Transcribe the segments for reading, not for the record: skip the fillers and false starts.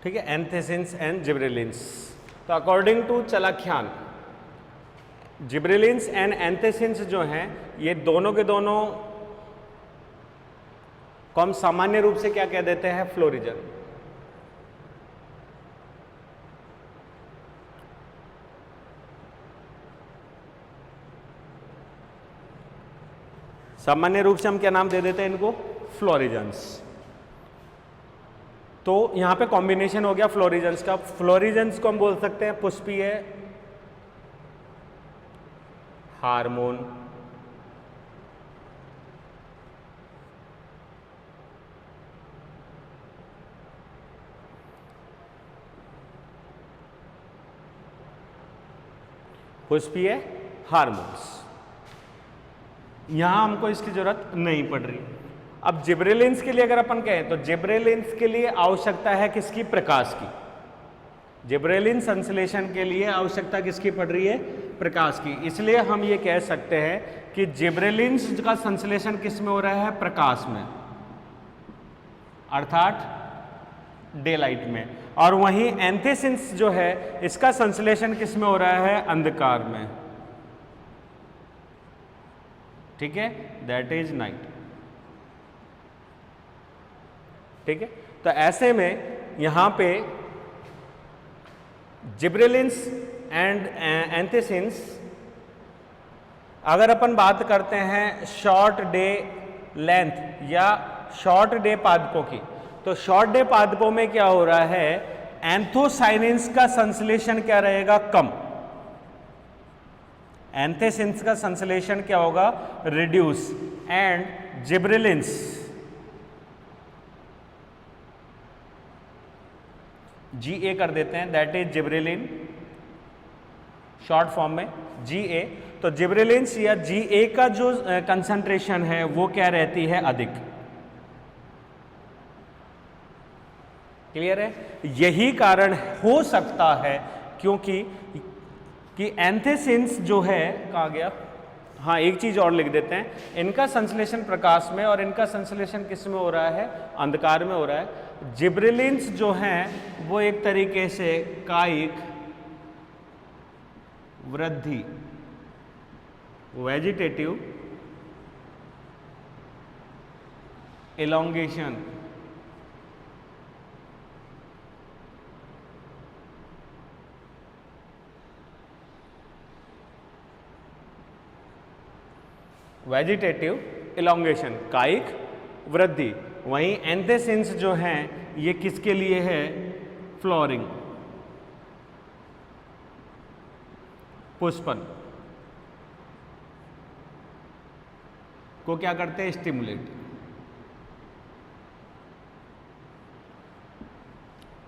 ठीक है, एंथेसिन्स and gibberellins. तो अकॉर्डिंग टू चलाख्यान, जिब्रेलिन्स एंड एंथेसिन्स जो हैं ये दोनों के दोनों को हम सामान्य रूप से क्या कह देते हैं, फ्लोरिजन। सामान्य रूप से हम क्या नाम दे देते हैं इनको, फ्लोरिजन्स। तो यहां पे कॉम्बिनेशन हो गया फ्लोरिजन्स का। फ्लोरिजन्स को हम बोल सकते हैं पुष्पीय हार्मोन, पुष्पीय हार्मोन्स। यहां हमको इसकी जरूरत नहीं पड़ रही। अब जिब्रेलिन्स के लिए अगर अपन कहें तो जिब्रेलिन्स के लिए आवश्यकता है किसकी, प्रकाश की। जिब्रेलिन संश्लेषण के लिए आवश्यकता किसकी पड़ रही है, प्रकाश की। इसलिए हम ये कह सकते हैं कि जिब्रेलिन्स का संश्लेषण किस में हो रहा है, प्रकाश में, अर्थात डे लाइट में। और वहीं एंथेसिन्स जो है इसका संश्लेषण किस में हो रहा है, अंधकार में। ठीक है, दैट इज नाइट। ठीक है, तो ऐसे में यहां पे जिब्रेलिन्स एंड एंथेसिन्स, अगर अपन बात करते हैं शॉर्ट डे लेंथ या शॉर्ट डे पादपों की, तो शॉर्ट डे पादपों में क्या हो रहा है, एंथोसाइनिन्स का संश्लेषण क्या रहेगा, कम। एंथेसिन्स का संश्लेषण क्या होगा, रिड्यूस। एंड जिब्रेलिन्स, GA कर देते हैं, that is gibberellin, short form में GA। तो जिब्रेलिन्स या GA का जो कंसंट्रेशन है वो क्या रहती है, अधिक। क्लियर है, यही कारण हो सकता है क्योंकि कि एंथेसिन्स जो है, कहाँ गया, हाँ एक चीज और लिख देते हैं, इनका संश्लेषण प्रकाश में और इनका संश्लेषण किस में हो रहा है, अंधकार में हो रहा है। जिब्रेलिन्स जो हैं वो एक तरीके से कायिक वृद्धि, वेजिटेटिव एलोंगेशन, वेजिटेटिव एलोंगेशन, कायिक वृद्धि। वहीं एंथेसिन्स जो हैं ये किसके लिए है, फ्लोरिंग, पुष्पन को क्या करते हैं, स्टिमुलेट,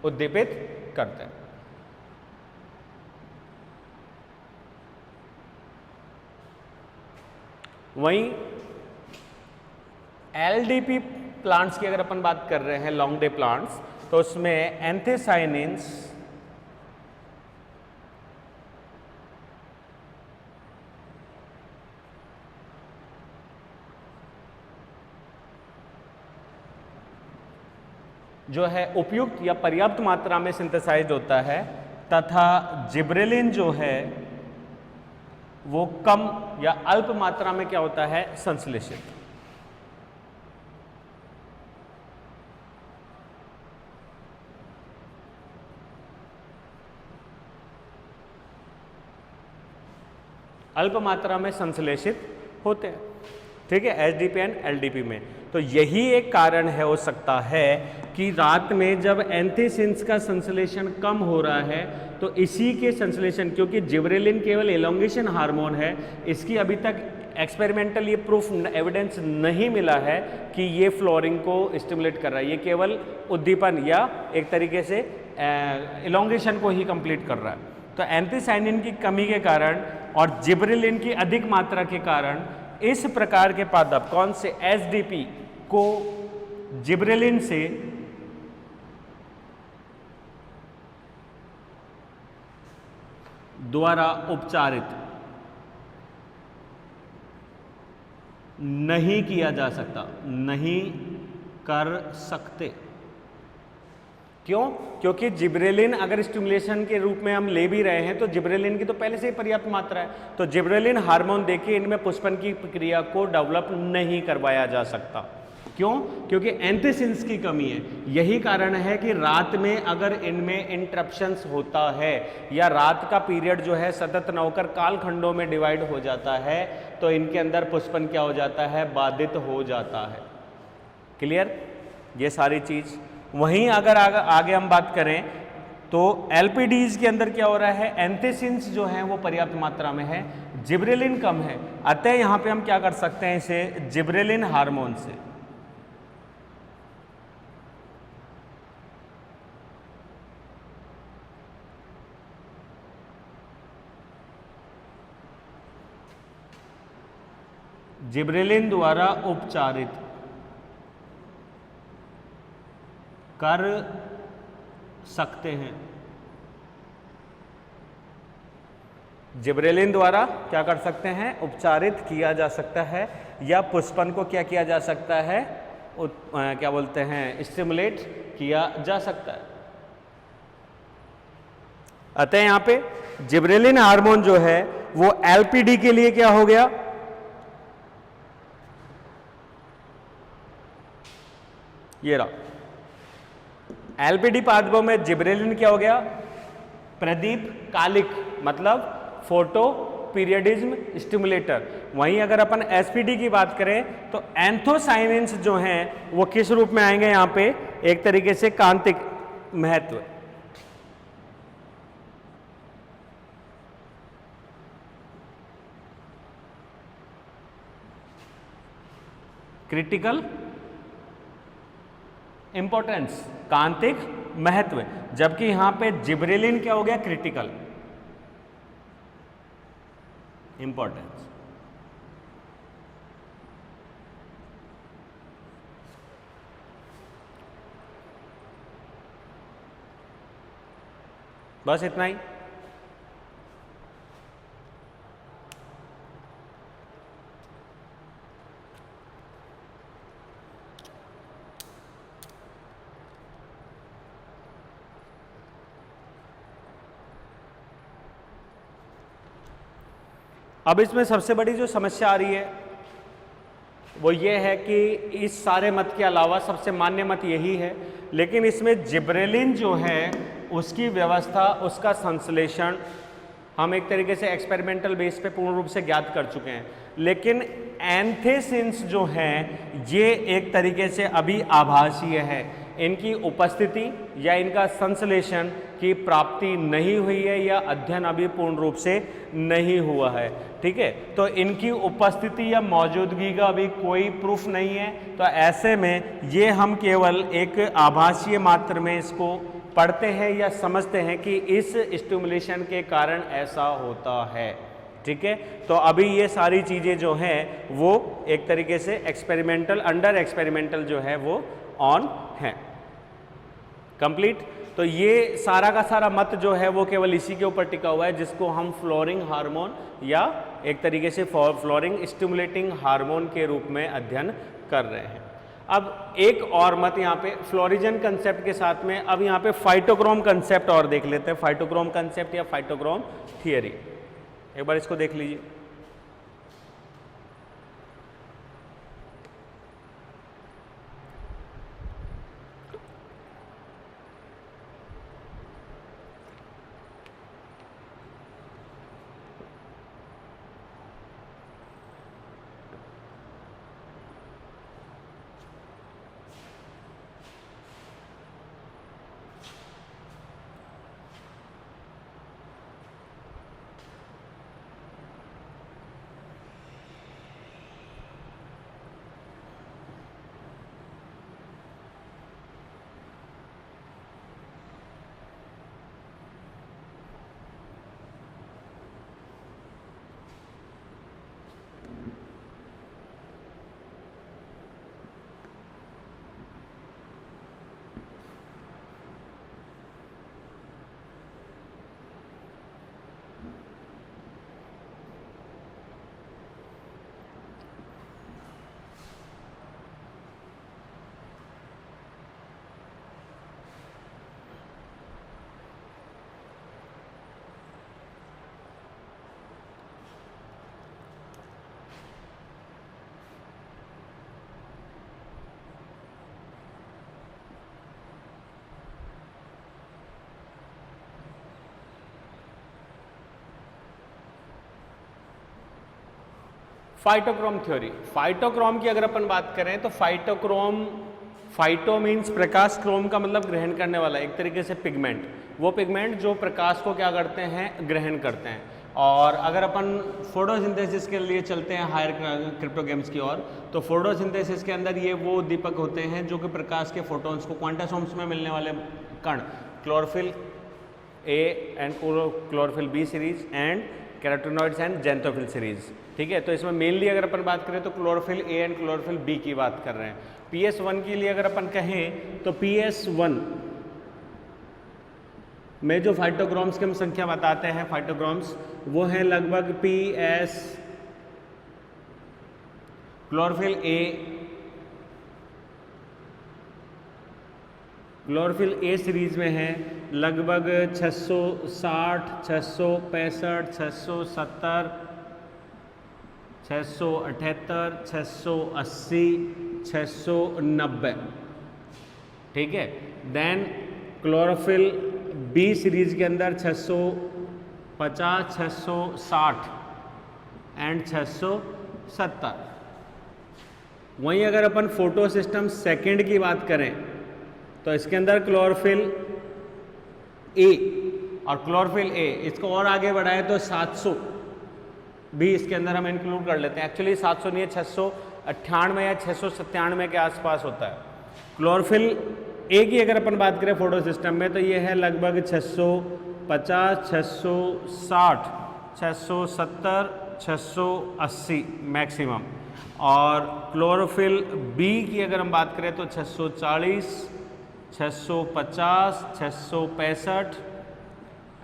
उद्दीपित करते हैं। वहीं LDP प्लांट्स की अगर अपन बात कर रहे हैं, लॉन्ग डे प्लांट्स, तो उसमें एंथेसाइनिन्स जो है उपयुक्त या पर्याप्त मात्रा में सिंथेसाइज होता है, तथा जिब्रेलिन जो है वो कम या अल्प मात्रा में क्या होता है, संश्लेषित। अल्प मात्रा में संश्लेषित होते हैं। ठीक है, एचडीपी एंड एलडीपी में। तो यही एक कारण है, हो सकता है कि रात में जब एंथेसिन्स का संश्लेषण कम हो रहा है तो इसी के संश्लेषण, क्योंकि जिब्रेलिन केवल एलोंगेशन हार्मोन है, इसकी अभी तक एक्सपेरिमेंटल ये प्रूफ एविडेंस नहीं मिला है कि ये फ्लोरिंग को स्टिमुलेट कर रहा है। ये केवल उद्दीपन या एक तरीके से एलोंगेशन को ही कंप्लीट कर रहा है। तो एंथोसायनिन की कमी के कारण और जिब्रेलिन की अधिक मात्रा के कारण इस प्रकार के पादप, कौन से, एचडीपी को जिब्रेलिन से द्वारा उपचारित नहीं किया जा सकता, नहीं कर सकते। क्यों? क्योंकि जिब्रेलिन अगर स्टिमुलेशन के रूप में हम ले भी रहे हैं तो जिब्रेलिन की तो पहले से ही पर्याप्त मात्रा है, तो जिब्रेलिन हार्मोन देके इनमें पुष्पन की प्रक्रिया को डेवलप नहीं करवाया जा सकता। क्यों? क्योंकि एंथीसिंस की कमी है। यही कारण है कि रात में अगर इनमें इंटरप्शंस होता है या रात का पीरियड जो है सतत न होकर कालखंडों में डिवाइड हो जाता है तो इनके अंदर पुष्पन क्या हो जाता है? बाधित हो जाता है। क्लियर? ये सारी चीज। वहीं अगर आगे हम बात करें तो एलपीडीज के अंदर क्या हो रहा है? एंथीसिंस जो है वो पर्याप्त मात्रा में है, जिब्रेलिन कम है। अतः यहां पे हम क्या कर सकते हैं? इसे जिब्रेलिन हार्मोन से जिब्रेलिन द्वारा उपचारित कर सकते हैं। जिब्रेलिन द्वारा क्या कर सकते हैं? उपचारित किया जा सकता है या पुष्पन को क्या किया जा सकता है? क्या बोलते हैं? स्टिमुलेट किया जा सकता है। अतः यहां पे जिब्रेलिन हार्मोन जो है वो एलपीडी के लिए क्या हो गया? ये रहा एलपीडी पादपों में जिब्रेलिन क्या हो गया? प्रदीप कालिक, मतलब फोटो पीरियडिज्म स्टिमुलेटर। वहीं अगर अपन एसपीडी की बात करें तो एंथोसाइनिन्स जो हैं वो किस रूप में आएंगे? यहां पे एक तरीके से कांतिक महत्व, क्रिटिकल इंपॉर्टेंस, कांतिक महत्व, जबकि यहां पे जिब्रेलिन क्या हो गया? Critical importance. बस इतना ही। अब इसमें सबसे बड़ी जो समस्या आ रही है वो ये है कि इस सारे मत के अलावा सबसे मान्य मत यही है, लेकिन इसमें जिब्रेलिन जो है उसकी व्यवस्था, उसका संश्लेषण हम एक तरीके से एक्सपेरिमेंटल बेस पे पूर्ण रूप से ज्ञात कर चुके हैं, लेकिन एंथीसिंस जो हैं ये एक तरीके से अभी आभासीय है। इनकी उपस्थिति या इनका संश्लेषण की प्राप्ति नहीं हुई है या अध्ययन अभी पूर्ण रूप से नहीं हुआ है। ठीक है, तो इनकी उपस्थिति या मौजूदगी का अभी कोई प्रूफ नहीं है, तो ऐसे में ये हम केवल एक आभासीय मात्र में इसको पढ़ते हैं या समझते हैं कि इस स्टिमुलेशन के कारण ऐसा होता है। ठीक है, तो अभी ये सारी चीज़ें जो हैं वो एक तरीके से एक्सपेरिमेंटल, अंडर एक्सपेरिमेंटल जो है वो ऑन है। कंप्लीट। तो ये सारा का सारा मत जो है वो केवल इसी के ऊपर टिका हुआ है, जिसको हम फ्लोरिंग हार्मोन या एक तरीके से फ्लोरिंग स्टिमुलेटिंग हार्मोन के रूप में अध्ययन कर रहे हैं। अब एक और मत यहाँ पे फ्लोरिजन कंसेप्ट के साथ में अब यहाँ पे फाइटोक्रोम कंसेप्ट और देख लेते हैं। फाइटोक्रोम कंसेप्ट या फाइटोक्रोम थियरी, एक बार इसको देख लीजिए। फाइटोक्रोम थ्योरी, फाइटोक्रोम की अगर अपन बात करें तो फाइटोक्रोम, फाइटो मीन्स प्रकाश, क्रोम का मतलब ग्रहण करने वाला, एक तरीके से पिगमेंट, वो पिगमेंट जो प्रकाश को क्या करते हैं, ग्रहण करते हैं। और अगर अपन फोटोसिंथेसिस के लिए चलते हैं हायर क्रिप्टोग्राम्स की ओर, तो फोटोसिंथेसिस के अंदर ये वो दीपक होते हैं जो कि प्रकाश के फोटॉन्स को, क्वांटासोम्स में मिलने वाले कण, chlorophyll A and chlorophyll B series and carotenoids and xanthophyll series. ठीक है, तो इसमें मेनली अगर अपन बात करें तो chlorophyll A and chlorophyll B की बात कर रहे हैं। PS1 के लिए अगर अपन कहें तो PS1 में जो फाइटोक्रोम्स की हम संख्या बताते हैं, फाइटोक्रोम्स, वो है लगभग PS, क्लोरोफिल ए सीरीज में है लगभग 660, 665, 670, 678, 680, 690। ठीक है, देन क्लोरोफिल बी सीरीज के अंदर 650, 660 एंड 670। वहीं अगर अपन फोटो सिस्टम सेकेंड की बात करें तो इसके अंदर क्लोरोफिल ए और क्लोरोफिल ए, इसको और आगे बढ़ाए तो 700 भी इसके अंदर हम इंक्लूड कर लेते हैं। एक्चुअली 700 नहीं है, 698 या 697 के आसपास होता है। क्लोरोफिल ए की अगर अपन बात करें फोटो सिस्टम में तो ये है लगभग 650, 660, 670, 680 मैक्सिमम। और क्लोरोफिल बी की अगर हम बात करें तो 640, 650, 665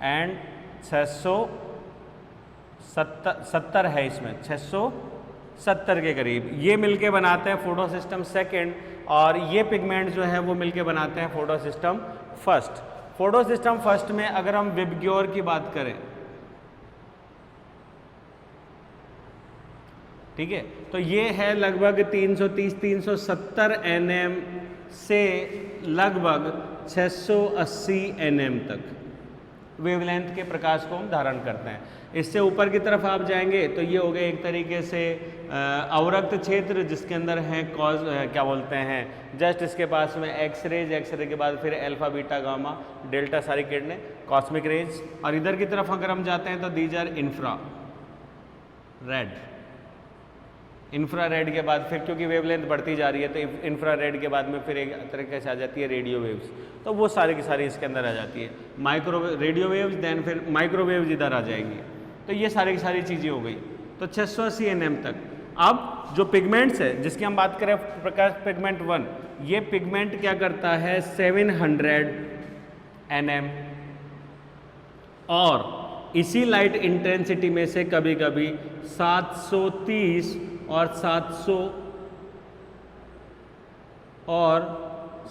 एंड 670 है इसमें, 670 के करीब ये मिलके बनाते हैं फोटो सिस्टम सेकेंड, और ये पिगमेंट जो है वो मिलके बनाते हैं photo system first. Photo system first में अगर हम विबग्योर की बात करें, ठीक है, तो ये है लगभग 330-370 nm से लगभग 680 nm तक वेवलेंथ के प्रकाश को हम धारण करते हैं। इससे ऊपर की तरफ आप जाएंगे तो ये हो गए एक तरीके से अवरक्त क्षेत्र, जिसके अंदर है क्या बोलते हैं, जस्ट इसके पास में एक्सरेज, एक्सरे के बाद फिर अल्फा, बीटा, गामा, डेल्टा, सारी किरणें, कॉस्मिक रेज। और इधर की तरफ अगर हम जाते हैं तो these are infra red. Infrared के बाद फिर क्योंकि वेवलेंथ बढ़ती जा रही है तो इंफ्रारेड के बाद में फिर एक तरीके से आ जाती है रेडियो वेव्स, तो वो सारी की सारी इसके अंदर आ जाती है। माइक्रोवेव, रेडियो वेव्स, देन फिर माइक्रोवेव्स इधर आ जाएंगी। तो ये सारी की सारी चीज़ें हो गई, तो 680 nm तक। अब जो पिगमेंट्स है जिसकी हम बात करें, प्रकाश पिगमेंट 1, ये पिगमेंट क्या करता है 700 nm, और इसी लाइट इंटेंसिटी में से कभी कभी 730 और 700 और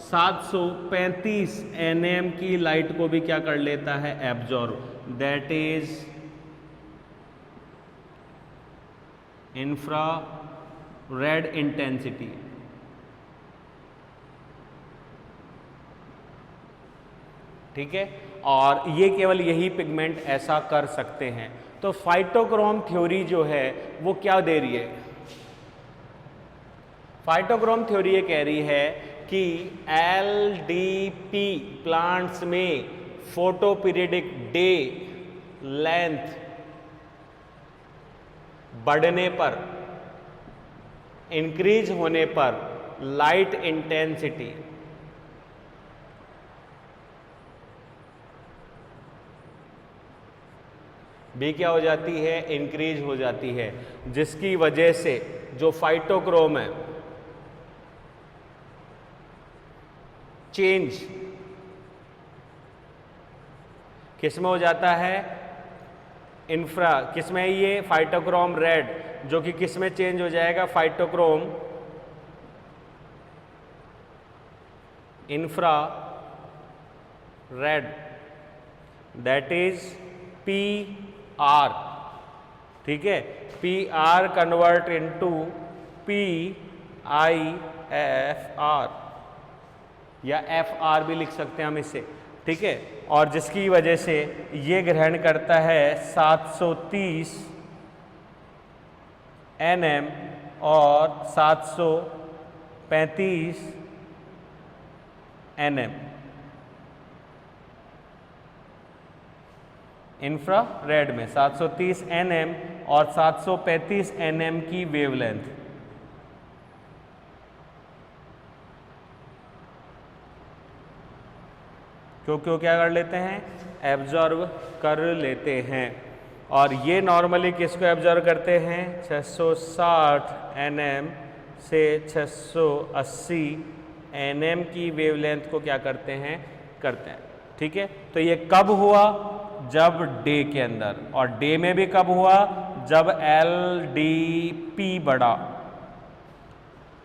735 nm की लाइट को भी क्या कर लेता है, absorb, that is infrared intensity. ठीक है, और ये केवल यही पिगमेंट ऐसा कर सकते हैं। तो फाइटोक्रोम थ्योरी जो है वो क्या दे रही है, फाइटोक्रोम थ्योरी ये कह रही है कि LDP प्लांट्स में फोटो पीरियडिक डे लेंथ बढ़ने पर, इंक्रीज होने पर लाइट इंटेंसिटी भी क्या हो जाती है, इंक्रीज हो जाती है, जिसकी वजह से जो फाइटोक्रोम है चेंज किसमें हो जाता है, इंफ्रा, किसमें है ये फाइटोक्रोम रेड, जो कि किसमें चेंज हो जाएगा, phytochrome infra red, that is PR। ठीक है, PR कन्वर्ट इनटू PIFR या FR भी लिख सकते हैं हम इसे। ठीक है, और जिसकी वजह से ये ग्रहण करता है 730 Nm और 735 Nm इंफ्रारेड में 730 Nm और 735 Nm की वेवलेंथ। क्यों क्या कर लेते हैं, एब्जॉर्ब कर लेते हैं। और ये नॉर्मली किसको एब्जॉर्ब करते हैं, 660 Nm से 680 Nm की वेवलेंथ को क्या करते हैं, ठीक है। तो ये कब हुआ, जब डे के अंदर, और डे में भी कब हुआ, जब LDP बढ़ा।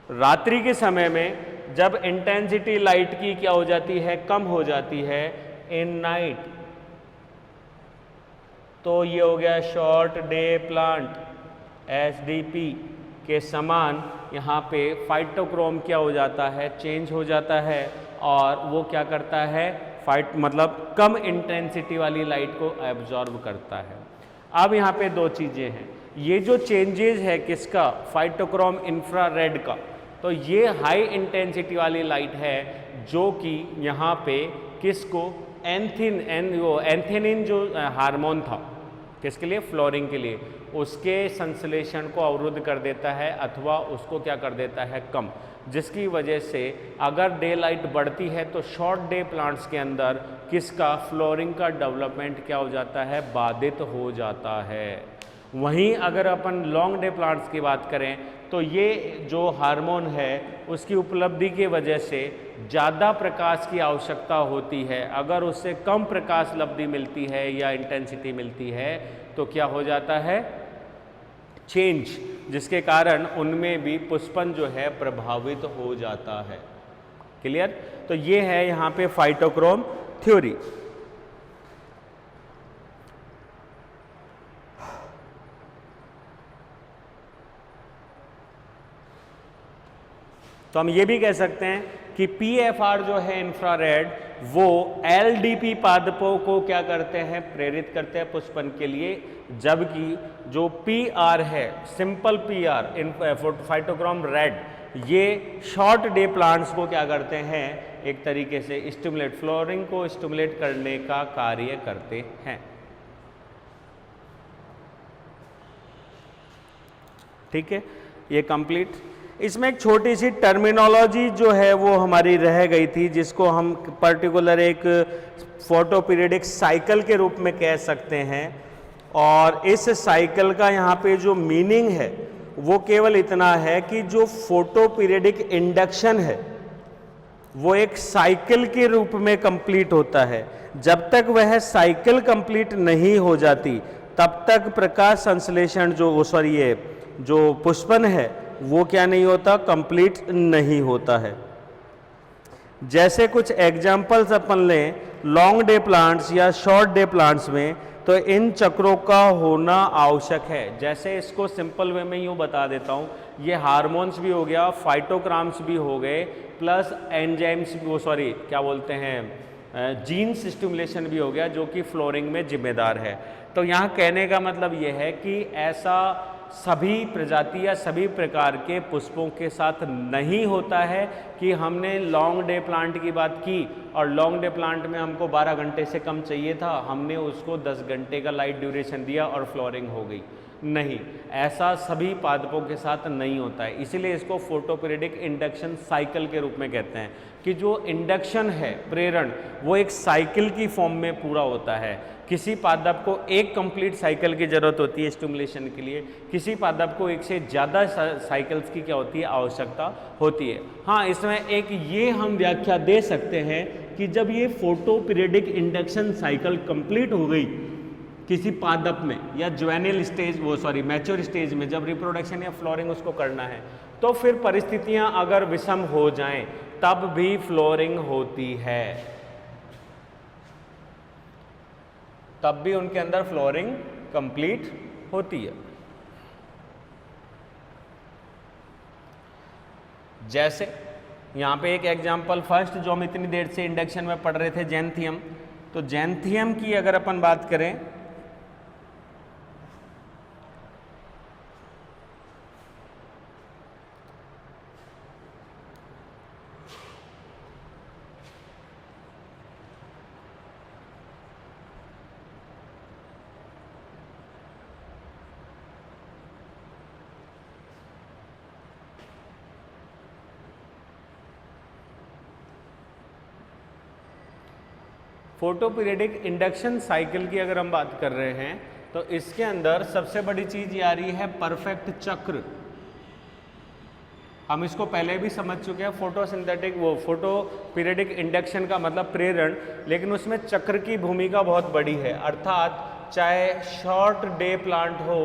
रात्रि के समय में जब इंटेंसिटी लाइट की क्या हो जाती है, कम हो जाती है इन नाइट, तो ये हो गया शॉर्ट डे प्लांट SDP के समान। यहाँ पे फाइटोक्रोम क्या हो जाता है, चेंज हो जाता है, और वो क्या करता है, मतलब कम इंटेंसिटी वाली लाइट को एब्जॉर्ब करता है। अब यहाँ पे दो चीज़ें हैं, ये जो चेंजेस है किसका, फाइटोक्रोम इंफ्रारेड का, तो ये हाई इंटेंसिटी वाली लाइट है जो कि यहाँ पे किसको, एंथेनिन जो हार्मोन था, किसके लिए, फ्लोरिंग के लिए, उसके संश्लेषण को अवरुद्ध कर देता है अथवा उसको क्या कर देता है, कम, जिसकी वजह से अगर डे लाइट बढ़ती है तो शॉर्ट डे प्लांट्स के अंदर किसका, फ्लोरिंग का डेवलपमेंट क्या हो जाता है, बाधित हो जाता है। वहीं अगर अपन लॉन्ग डे प्लांट्स की बात करें तो ये जो हार्मोन है उसकी उपलब्धि की वजह से ज़्यादा प्रकाश की आवश्यकता होती है। अगर उससे कम प्रकाश लब्धि मिलती है या इंटेंसिटी मिलती है तो क्या हो जाता है, चेंज, जिसके कारण उनमें भी पुष्पन जो है प्रभावित हो जाता है। क्लियर। तो ये है यहाँ पे फाइटोक्रोम थ्योरी। तो हम ये भी कह सकते हैं कि PFR जो है इंफ्रारेड, वो LDP पादपों को क्या करते हैं, प्रेरित करते हैं पुष्पन के लिए, जबकि जो PR है, सिंपल PR फाइटोक्रोम रेड, ये शॉर्ट डे प्लांट्स को क्या करते हैं, एक तरीके से स्टिमुलेट, फ्लोरिंग को स्टिमुलेट करने का कार्य करते हैं। ठीक है, ये कंप्लीट। इसमें एक छोटी सी टर्मिनोलॉजी जो है वो हमारी रह गई थी, जिसको हम पर्टिकुलर एक फोटो पीरियडिक साइकिल के रूप में कह सकते हैं। और इस साइकिल का यहाँ पे जो मीनिंग है वो केवल इतना है कि जो फोटो पीरियडिक इंडक्शन है वो एक साइकिल के रूप में कंप्लीट होता है। जब तक वह साइकिल कंप्लीट नहीं हो जाती तब तक प्रकाश संश्लेषण जो पुष्पन है वो क्या नहीं होता, कंप्लीट नहीं होता है। जैसे कुछ एग्जाम्पल्स अपन लें लॉन्ग डे प्लांट्स या शॉर्ट डे प्लांट्स में, तो इन चक्रों का होना आवश्यक है। जैसे इसको सिंपल वे में यूँ बता देता हूँ, ये हार्मोन्स भी हो गया, फाइटोक्राम्स भी हो गए, प्लस एंजाइम्स जीन्स स्टिमुलेशन भी हो गया, जो कि फ्लोरिंग में जिम्मेदार है। तो यहाँ कहने का मतलब ये है कि ऐसा सभी प्रजाति या सभी प्रकार के पुष्पों के साथ नहीं होता है कि हमने लॉन्ग डे प्लांट की बात की और लॉन्ग डे प्लांट में हमको 12 घंटे से कम चाहिए था, हमने उसको 10 घंटे का लाइट ड्यूरेशन दिया और फ्लोरिंग हो गई। नहीं, ऐसा सभी पादपों के साथ नहीं होता है। इसीलिए इसको फोटोपीरियडिक इंडक्शन साइकिल के रूप में कहते हैं कि जो इंडक्शन है, प्रेरण, वो एक साइकिल की फॉर्म में पूरा होता है। किसी पादप को एक कंप्लीट साइकिल की जरूरत होती है स्टिमुलेशन के लिए, किसी पादप को एक से ज़्यादा साइकिल्स की क्या होती है, आवश्यकता होती है। हाँ, इसमें एक ये हम व्याख्या दे सकते हैं कि जब ये फोटोपीरियडिक इंडक्शन साइकिल कंप्लीट हो गई किसी पादप में या जुवेनिल स्टेज मैच्योर स्टेज में, जब रिप्रोडक्शन या फ्लोरिंग उसको करना है, तो फिर परिस्थितियां अगर विषम हो जाएं तब भी फ्लोरिंग होती है, तब भी उनके अंदर फ्लोरिंग कंप्लीट होती है। जैसे यहाँ पे एक एग्जांपल फर्स्ट जो हम इतनी देर से इंडक्शन में पढ़ रहे थे, जैंथियम। तो जैंथियम की अगर अपन बात करें फोटो पीरियडिक इंडक्शन साइकिल की अगर हम बात कर रहे हैं तो इसके अंदर सबसे बड़ी चीज ये आ रही है परफेक्ट चक्र। हम इसको पहले भी समझ चुके हैं, फोटोसिंथेटिक वो फोटो पीरियडिक इंडक्शन का मतलब प्रेरण, लेकिन उसमें चक्र की भूमिका बहुत बड़ी है। अर्थात चाहे शॉर्ट डे प्लांट हो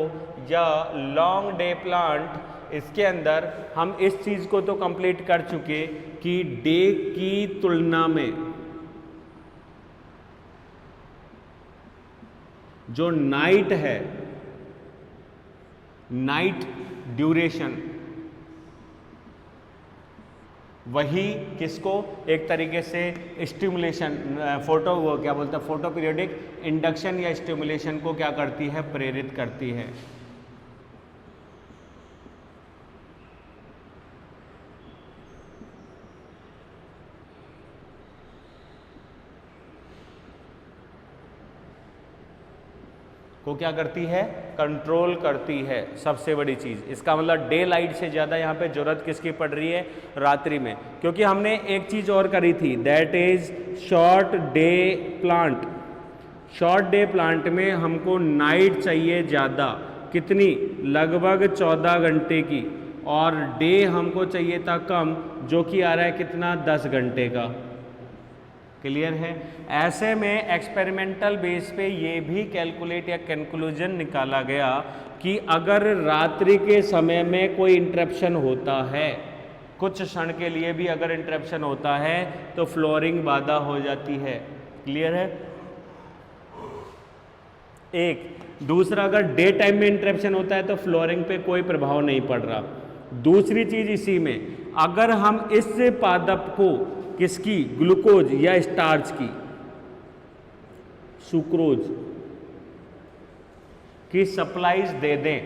या लॉन्ग डे प्लांट, इसके अंदर हम इस चीज को तो कंप्लीट कर चुके कि डे की तुलना में जो नाइट है, नाइट ड्यूरेशन, वही किसको एक तरीके से स्टिमुलेशन फोटो वो क्या बोलते हैं फोटो पीरियडिक इंडक्शन या स्टिमुलेशन को क्या करती है, प्रेरित करती है। को क्या करती है, कंट्रोल करती है, सबसे बड़ी चीज। इसका मतलब डे लाइट से ज्यादा यहाँ पे जरूरत किसकी पड़ रही है, रात्रि में। क्योंकि हमने एक चीज और करी थी, that is short day plant. Short day plant में हमको नाइट चाहिए ज्यादा, कितनी, लगभग 14 घंटे की, और डे हमको चाहिए था कम, जो कि आ रहा है कितना, 10 घंटे का। क्लियर है। ऐसे में एक्सपेरिमेंटल बेस पे ये भी कैलकुलेट या कंक्लूजन निकाला गया कि अगर रात्रि के समय में कोई इंटरप्शन होता है, कुछ क्षण के लिए भी अगर इंटरप्शन होता है तो फ्लोरिंग बाधा हो जाती है। क्लियर है। एक दूसरा, अगर डे टाइम में इंटरप्शन होता है तो फ्लोरिंग पे कोई प्रभाव नहीं पड़ रहा। दूसरी चीज इसी में, अगर हम इस पादप को किसकी, ग्लूकोज या स्टार्च की, सुक्रोज की सप्लाईज दे दें,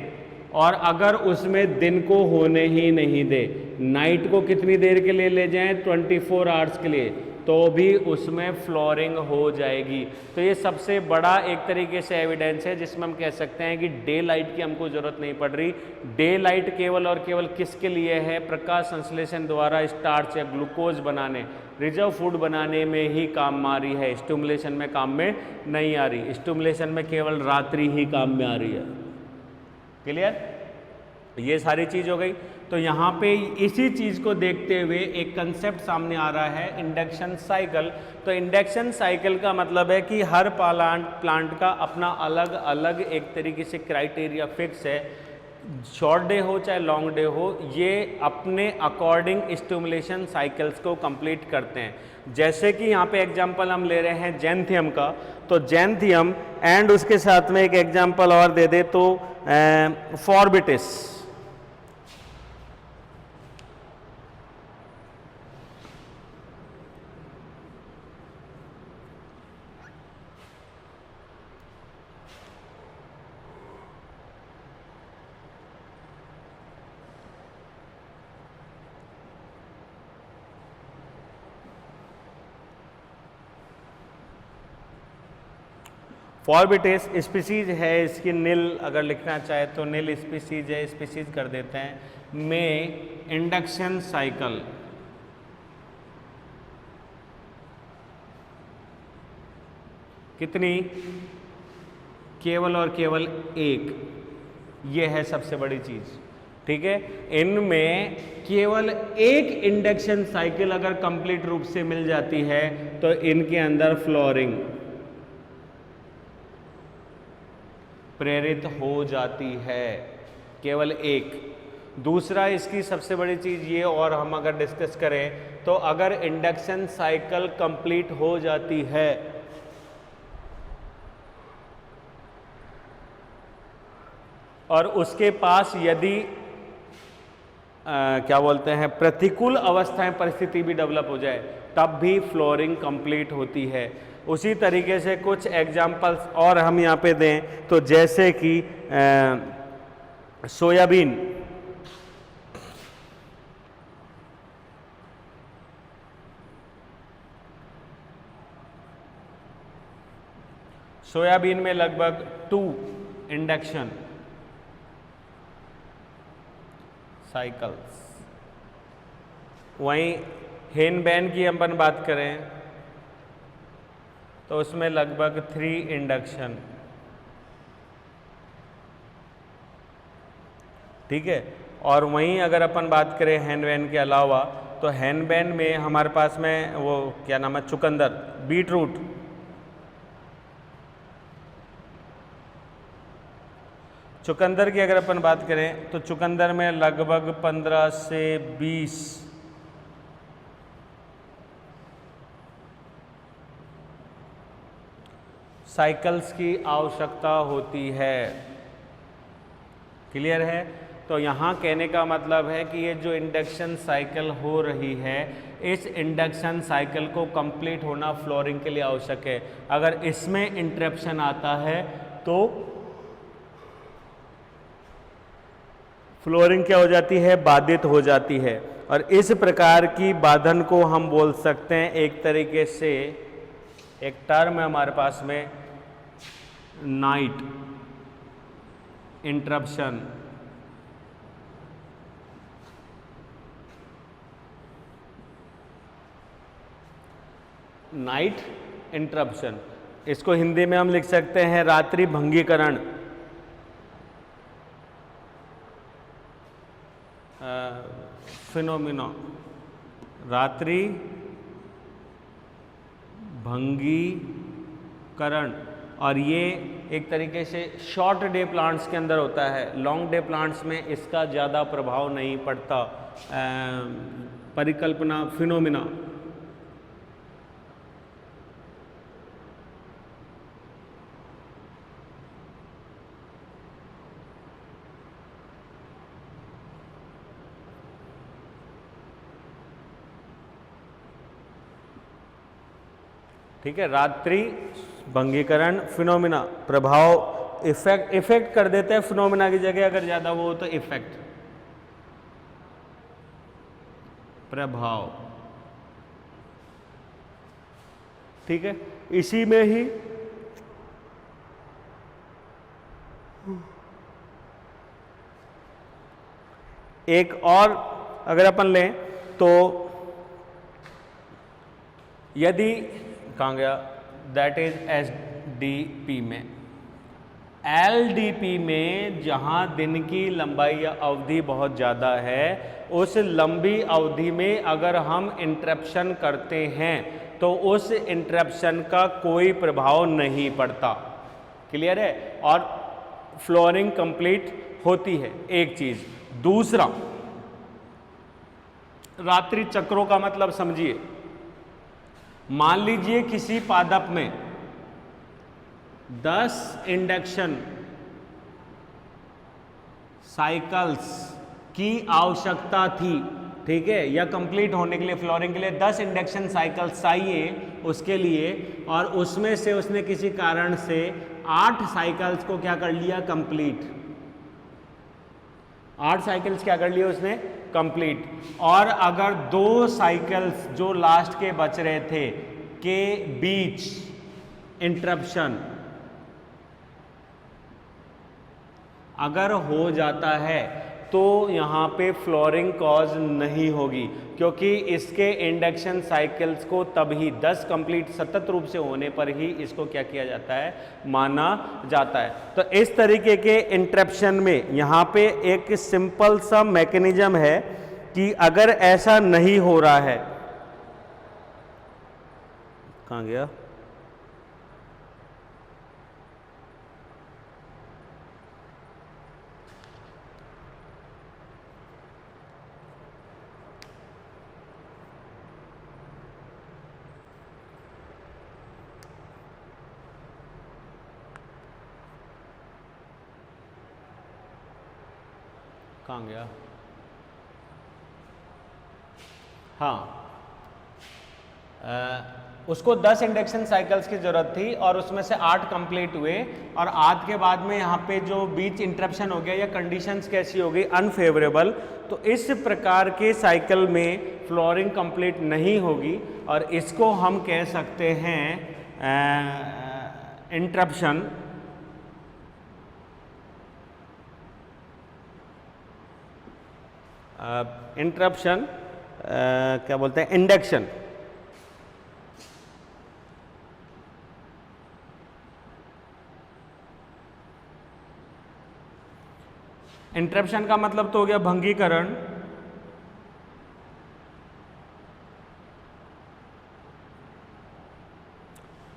और अगर उसमें दिन को होने ही नहीं दे, नाइट को कितनी देर के लिए ले जाएं, 24 आवर्स के लिए, तो भी उसमें फ्लोरिंग हो जाएगी। तो ये सबसे बड़ा एक तरीके से एविडेंस है जिसमें हम कह सकते हैं कि डे लाइट की हमको जरूरत नहीं पड़ रही। डे लाइट केवल और केवल किसके लिए है, प्रकाश संश्लेषण द्वारा स्टार्च या ग्लूकोज बनाने, रिजर्व फूड बनाने में ही काम आ रही है, स्टिमुलेशन में काम में नहीं आ रही। स्टिमुलेशन में केवल रात्रि ही काम में आ रही है। क्लियर। ये सारी चीज हो गई। तो यहाँ पे इसी चीज को देखते हुए एक कंसेप्ट सामने आ रहा है, इंडक्शन साइकिल। तो इंडक्शन साइकिल का मतलब है कि हर प्लांट का अपना अलग अलग एक तरीके से क्राइटेरिया फिक्स है। शॉर्ट डे हो चाहे लॉन्ग डे हो, ये अपने अकॉर्डिंग स्टिमुलेशन साइकिल्स को कंप्लीट करते हैं। जैसे कि यहाँ पे एग्जांपल हम ले रहे हैं जैंथियम का, तो जैंथियम एंड उसके साथ में एक एग्जांपल और दे दे तो फॉर्बिटिस। फॉर्बिटेस स्पीसीज है इसकी, नील अगर लिखना चाहे तो नील स्पीसीज है, स्पीसीज कर देते हैं। में इंडक्शन साइकिल कितनी, केवल और केवल एक, ये है सबसे बड़ी चीज। ठीक है। इनमें केवल एक इंडक्शन साइकिल अगर कंप्लीट रूप से मिल जाती है तो इनके अंदर फ्लोरिंग प्रेरित हो जाती है, केवल एक। दूसरा इसकी सबसे बड़ी चीज ये, और हम अगर डिस्कस करें तो अगर इंडक्शन साइकिल कंप्लीट हो जाती है और उसके पास यदि क्या बोलते हैं प्रतिकूल अवस्थाएं, परिस्थिति भी डेवलप हो जाए, तब भी फ्लोरिंग कंप्लीट होती है। उसी तरीके से कुछ एग्जाम्पल्स और हम यहाँ पे दें तो जैसे कि सोयाबीन, सोयाबीन में लगभग 2 इंडक्शन साइकिल्स। वहीं हेनबैन की अपन बात करें तो उसमें लगभग 3 इंडक्शन। ठीक है, और वहीं अगर अपन बात करें हैंड वैन के अलावा, तो हैंड वैन में हमारे पास में वो क्या नाम है, चुकंदर, बीट रूट। चुकंदर की अगर अपन बात करें तो चुकंदर में लगभग 15 से 20 साइकिल्स की आवश्यकता होती है। क्लियर है? तो यहाँ कहने का मतलब है कि ये जो इंडक्शन साइकिल हो रही है, इस इंडक्शन साइकिल को कंप्लीट होना फ्लोरिंग के लिए आवश्यक है। अगर इसमें इंटरप्शन आता है तो फ्लोरिंग क्या हो जाती है, बाधित हो जाती है। और इस प्रकार की बाधन को हम बोल सकते हैं, एक तरीके से एक टर्म है हमारे पास में, नाइट इंटरप्शन। नाइट इंटरप्शन, इसको हिंदी में हम लिख सकते हैं रात्रि भंगीकरण। फिनोमिना, रात्रि भंगीकरण। और ये एक तरीके से शॉर्ट डे प्लांट्स के अंदर होता है, लॉन्ग डे प्लांट्स में इसका ज़्यादा प्रभाव नहीं पड़ता। परिकल्पना, फिनोमिना। ठीक है, रात्रि भंगीकरण, फिनोमिना, प्रभाव, इफेक्ट कर देते हैं फिनोमिना की जगह, अगर ज़्यादा वो हो तो इफेक्ट, प्रभाव। ठीक है, इसी में ही एक और अगर अपन लें तो यदि कहाँ गया, दैट इज एसडीपी में। एलडीपी में जहाँ दिन की लंबाई या अवधि बहुत ज़्यादा है, उस लंबी अवधि में अगर हम इंटरप्शन करते हैं तो उस इंटरप्शन का कोई प्रभाव नहीं पड़ता। क्लियर है? और फ्लोरिंग कंप्लीट होती है, एक चीज़। दूसरा, रात्रि चक्रों का मतलब समझिए। मान लीजिए किसी पादप में 10 इंडक्शन साइकिल्स की आवश्यकता थी, ठीक है, या कंप्लीट होने के लिए, फ्लोरिंग के लिए 10 इंडक्शन साइकिल्स चाहिए उसके लिए, और उसमें से उसने किसी कारण से 8 साइकिल्स को क्या कर लिया, कंप्लीट। 8 साइकिल्स क्या कर लिए उसने, कंप्लीट। और अगर 2 साइकिल्स जो लास्ट के बच रहे थे के बीच इंटरप्शन अगर हो जाता है तो यहाँ पे फ्लोरिंग कॉज नहीं होगी, क्योंकि इसके इंडक्शन साइकिल्स को तभी 10 कंप्लीट सतत रूप से होने पर ही इसको क्या किया जाता है, माना जाता है। तो इस तरीके के इंटरप्शन में यहाँ पे एक सिंपल सा मैकेनिज्म है कि अगर ऐसा नहीं हो रहा है, कहाँ गया, कहाँ गया, हाँ, उसको 10 इंडक्शन साइकिल्स की जरूरत थी और उसमें से 8 कंप्लीट हुए, और 8 के बाद में यहाँ पे जो बीच इंटरप्शन हो गया या कंडीशंस कैसी हो गई, अनफेवरेबल, तो इस प्रकार के साइकिल में फ्लोरिंग कंप्लीट नहीं होगी, और इसको हम कह सकते हैं इंटरप्शन। इंटरप्शन क्या बोलते हैं, इंडक्शन। इंटरप्शन का मतलब तो हो गया भंगीकरण,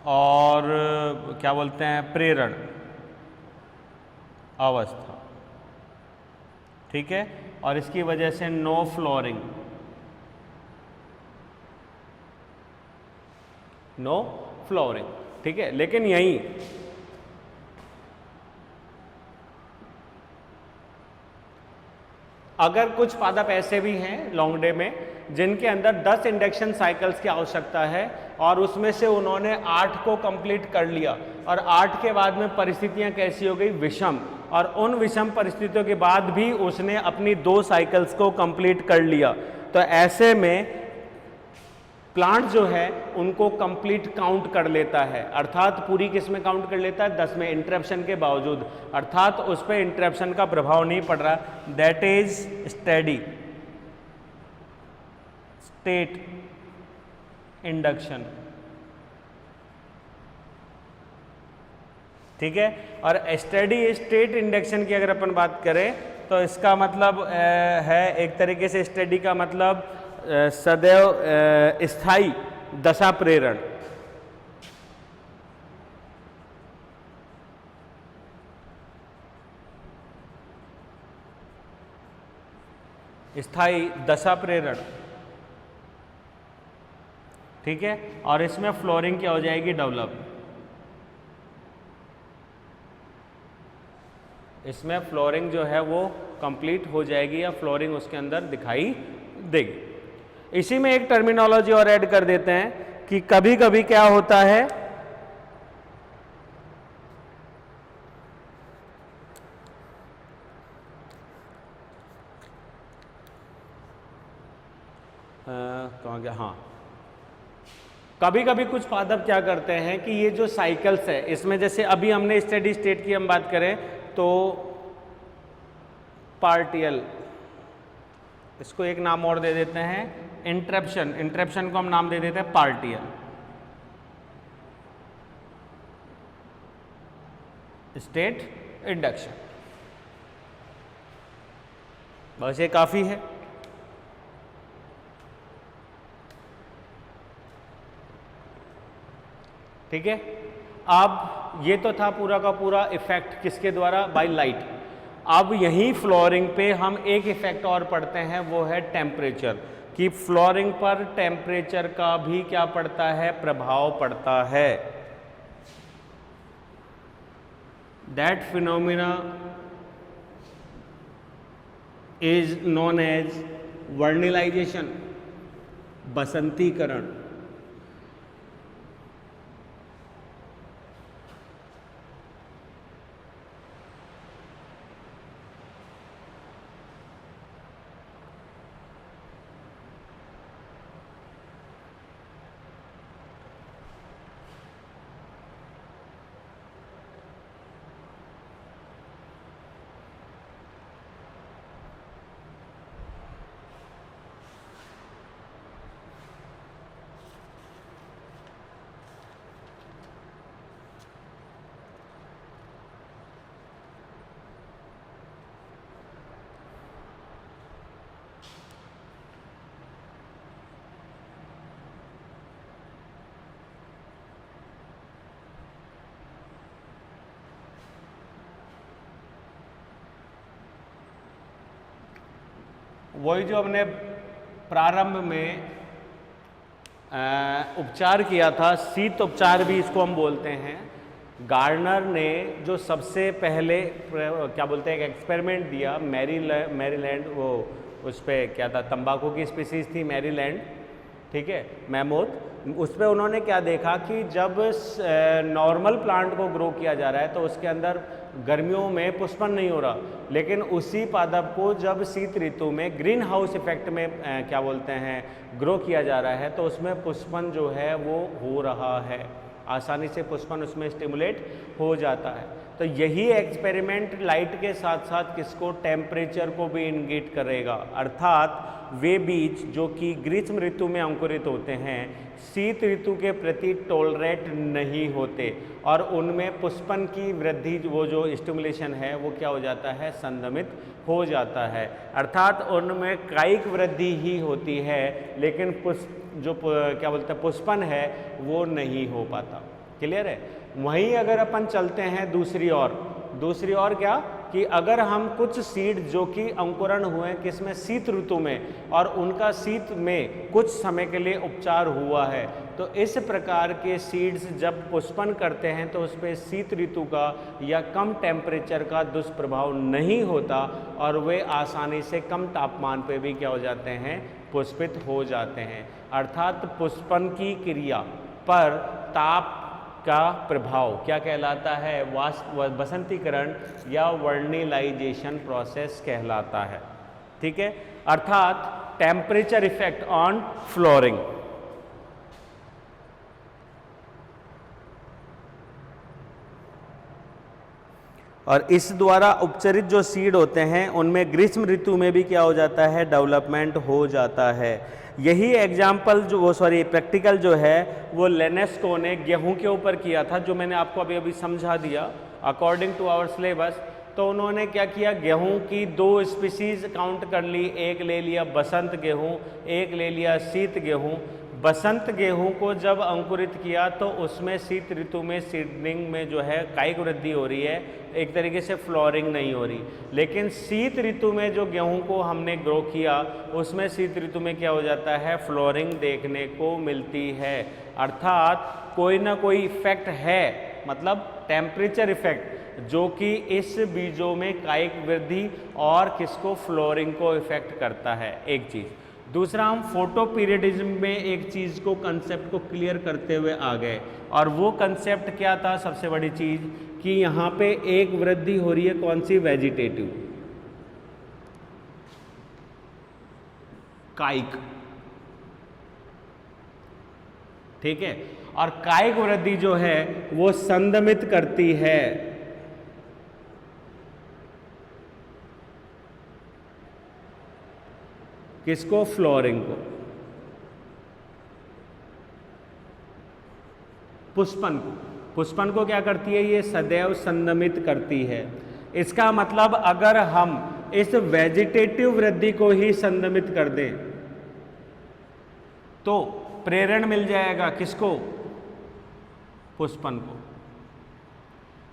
और क्या बोलते हैं प्रेरण अवस्था, ठीक है। और इसकी वजह से नो फ्लोरिंग, नो फ्लोरिंग, ठीक है। लेकिन यहीं अगर कुछ पादप ऐसे भी हैं लॉन्ग डे में जिनके अंदर 10 इंडक्शन साइकिल्स की आवश्यकता है और उसमें से उन्होंने 8 को कंप्लीट कर लिया, और 8 के बाद में परिस्थितियां कैसी हो गई, विषम, और उन विषम परिस्थितियों के बाद भी उसने अपनी 2 साइकिल्स को कंप्लीट कर लिया, तो ऐसे में प्लांट जो है उनको कंप्लीट काउंट कर लेता है, अर्थात पूरी किस में काउंट कर लेता है, 10 में, इंटरप्शन के बावजूद, अर्थात उस पर इंटरप्शन का प्रभाव नहीं पड़ रहा, that is steady state induction, ठीक है। और स्टेडी स्टेट इंडक्शन की अगर अपन बात करें तो इसका मतलब है एक तरीके से स्टेडी का मतलब सदैव स्थायी दशा प्रेरण, स्थायी दशा प्रेरण, ठीक है। और इसमें फ्लोरिंग क्या हो जाएगी, डेवलप, इसमें फ्लोरिंग जो है वो कंप्लीट हो जाएगी या फ्लोरिंग उसके अंदर दिखाई देगी। इसी में एक टर्मिनोलॉजी और ऐड कर देते हैं कि कभी कभी क्या होता है, कहाँ गया, हाँ, कभी कभी कुछ पादप क्या करते हैं कि ये जो साइकिल्स है इसमें, जैसे अभी हमने स्टेडी स्टेट की हम बात करें तो पार्टियल, इसको एक नाम और दे देते हैं इंटरप्शन, इंटरप्शन को हम नाम दे देते हैं पार्टियल, स्टेट इंडक्शन, बस ये काफी है। ठीक है, अब ये तो था पूरा का पूरा इफेक्ट किसके द्वारा, बाय लाइट। अब यहीं फ्लोरिंग पे हम एक इफेक्ट और पढ़ते हैं, वो है टेम्परेचर, कि फ्लोरिंग पर टेम्परेचर का भी क्या पड़ता है, प्रभाव पड़ता है। That phenomena is known as vernalization, बसंतीकरण। वही जो हमने प्रारंभ में उपचार किया था, शीत उपचार भी इसको हम बोलते हैं। गार्डनर ने जो सबसे पहले क्या बोलते हैं एक एक्सपेरिमेंट दिया, मैरीलैंड, वो उस पर क्या था, तंबाकू की स्पीसीज थी मैरीलैंड, ठीक है, मैमोथ। उस पर उन्होंने क्या देखा कि जब नॉर्मल प्लांट को ग्रो किया जा रहा है तो उसके अंदर गर्मियों में पुष्पन नहीं हो रहा, लेकिन उसी पादप को जब शीत ऋतु में ग्रीन हाउस इफेक्ट में क्या बोलते हैं ग्रो किया जा रहा है तो उसमें पुष्पन जो है वो हो रहा है, आसानी से पुष्पन उसमें स्टिमुलेट हो जाता है। तो यही एक्सपेरिमेंट लाइट के साथ साथ किसको, टेम्परेचर को भी इंडिकेट करेगा, अर्थात वे बीज जो कि ग्रीष्म ऋतु में अंकुरित होते हैं शीत ऋतु के प्रति टॉलरेट नहीं होते और उनमें पुष्पन की वृद्धि वो जो स्टिमुलेशन है वो क्या हो जाता है, संदमित हो जाता है। अर्थात उनमें कायिक वृद्धि ही होती है लेकिन क्या बोलते हैं पुष्पन है वो नहीं हो पाता। क्लियर है। वहीं अगर अपन चलते हैं दूसरी ओर क्या कि अगर हम कुछ सीड जो कि अंकुरण हुए हैं किसमें, शीत ऋतु में, और उनका शीत में कुछ समय के लिए उपचार हुआ है, तो इस प्रकार के सीड्स जब पुष्पन करते हैं तो उस पर शीत ऋतु का या कम टेम्परेचर का दुष्प्रभाव नहीं होता और वे आसानी से कम तापमान पे भी क्या हो जाते हैं, पुष्पित हो जाते हैं। अर्थात पुष्पन की क्रिया पर ताप का प्रभाव क्या कहलाता है, वसंतीकरण या वर्निलाइजेशन प्रोसेस कहलाता है। ठीक है, अर्थात टेम्परेचर इफेक्ट ऑन फ्लोरिंग। और इस द्वारा उपचरित जो सीड होते हैं उनमें ग्रीष्म ऋतु में भी क्या हो जाता है, डेवलपमेंट हो जाता है। यही एग्जाम्पल प्रैक्टिकल जो है वो लेनेस्को ने गेहूं के ऊपर किया था, जो मैंने आपको अभी समझा दिया अकॉर्डिंग टू आवर सिलेबस। तो उन्होंने क्या किया, गेहूं की 2 स्पीसीज काउंट कर ली, एक ले लिया बसंत गेहूं, एक ले लिया शीत गेहूं। बसंत गेहूं को जब अंकुरित किया तो उसमें शीत ऋतु में सीडलिंग में जो है कायिक वृद्धि हो रही है, एक तरीके से फ्लोरिंग नहीं हो रही। लेकिन शीत ऋतु में जो गेहूं को हमने ग्रो किया उसमें शीत ऋतु में क्या हो जाता है, फ्लोरिंग देखने को मिलती है। अर्थात कोई ना कोई इफेक्ट है, मतलब टेम्परेचर इफेक्ट, जो कि इस बीजों में कायिक वृद्धि और किसको, फ्लोरिंग को इफेक्ट करता है। एक चीज़। दूसरा, हम फोटो पीरियडिज्म में एक चीज़ को, कंसेप्ट को क्लियर करते हुए आ गए, और वो कंसेप्ट क्या था, सबसे बड़ी चीज़ कि यहाँ पे एक वृद्धि हो रही है, कौन सी, वेजिटेटिव, कायिक। ठीक है, और कायिक वृद्धि जो है वो संदमित करती है किसको, फ्लोरिंग को, पुष्पन को। पुष्पन को क्या करती है, ये सदैव संदमित करती है। इसका मतलब अगर हम इस वेजिटेटिव वृद्धि को ही संदमित कर दें तो प्रेरण मिल जाएगा किसको, पुष्पन को।